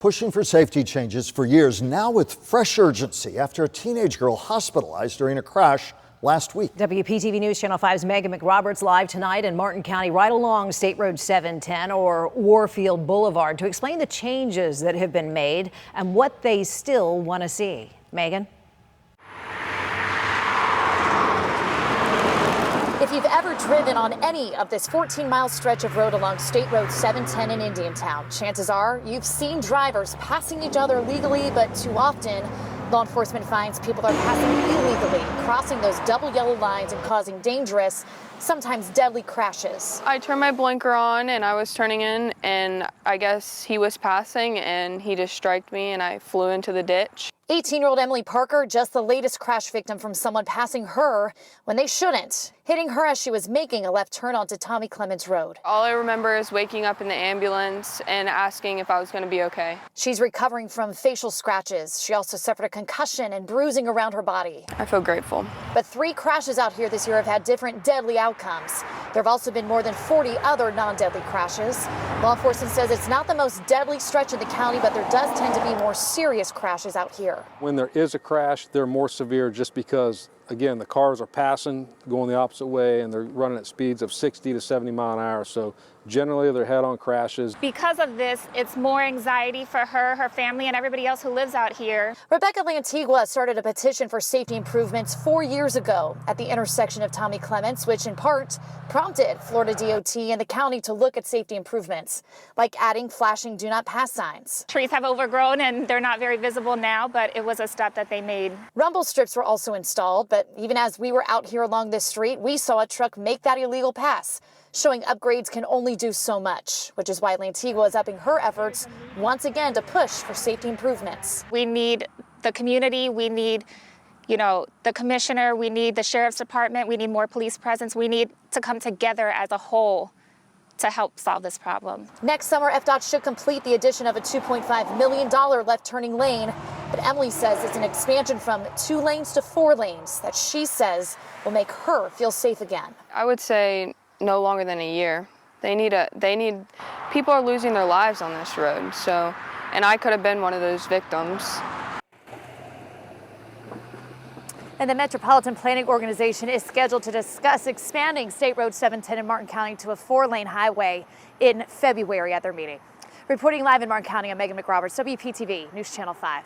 Pushing for safety changes for years, now with fresh urgency after a teenage girl hospitalized during a crash last week. WPTV News Channel 5's Megan McRoberts live tonight in Martin County, right along State Road 710 or Warfield Boulevard, to explain the changes that have been made and what they still want to see. Megan? If you've ever driven on any of this 14-mile stretch of road along State Road 710 in Indiantown, chances are you've seen drivers passing each other legally, but too often, law enforcement finds people are passing illegally, crossing those double yellow lines and causing dangerous, sometimes deadly crashes. I turned my blinker on and I was turning in, and I guess he was passing and he just striked me and I flew into the ditch. 18-year-old Emily Parker, just the latest crash victim from someone passing her when they shouldn't, hitting her as she was making a left turn onto Tommy Clements Road. All I remember is waking up in the ambulance and asking if I was going to be okay. She's recovering from facial scratches. She also suffered a concussion and bruising around her body. I feel grateful. But 3 crashes out here this year have had different deadly outcomes. There have also been more than 40 other non-deadly crashes. Law enforcement says it's not the most deadly stretch in the county, but there does tend to be more serious crashes out here. When there is a crash, they're more severe just because, again, the cars are passing, going the opposite way, and they're running at speeds of 60 to 70 mile an hour. So generally, they're head-on crashes. Because of this, it's more anxiety for her, her family, and everybody else who lives out here. Rebecca Lantigua started a petition for safety improvements 4 years ago at the intersection of Tommy Clements, which in part prompted Florida DOT and the county to look at safety improvements, like adding flashing do not pass signs. Trees have overgrown and they're not very visible now, but it was a step that they made. Rumble strips were also installed, but even as we were out here along this street, we saw a truck make that illegal pass, showing upgrades can only do so much, which is why Lantigua is upping her efforts once again to push for safety improvements. We need the community, we need, the commissioner, we need the sheriff's department, we need more police presence. We need to come together as a whole to help solve this problem. Next summer, FDOT should complete the addition of a $2.5 million left turning lane, but Emily says it's an expansion from 2 lanes to 4 lanes that she says will make her feel safe again. I would say no longer than a year. People are losing their lives on this road, and I could have been one of those victims. And the Metropolitan Planning Organization is scheduled to discuss expanding State Road 710 in Martin County to a 4-lane highway in February at their meeting. Reporting live in Martin County, I'm Megan McRoberts, WPTV News Channel 5.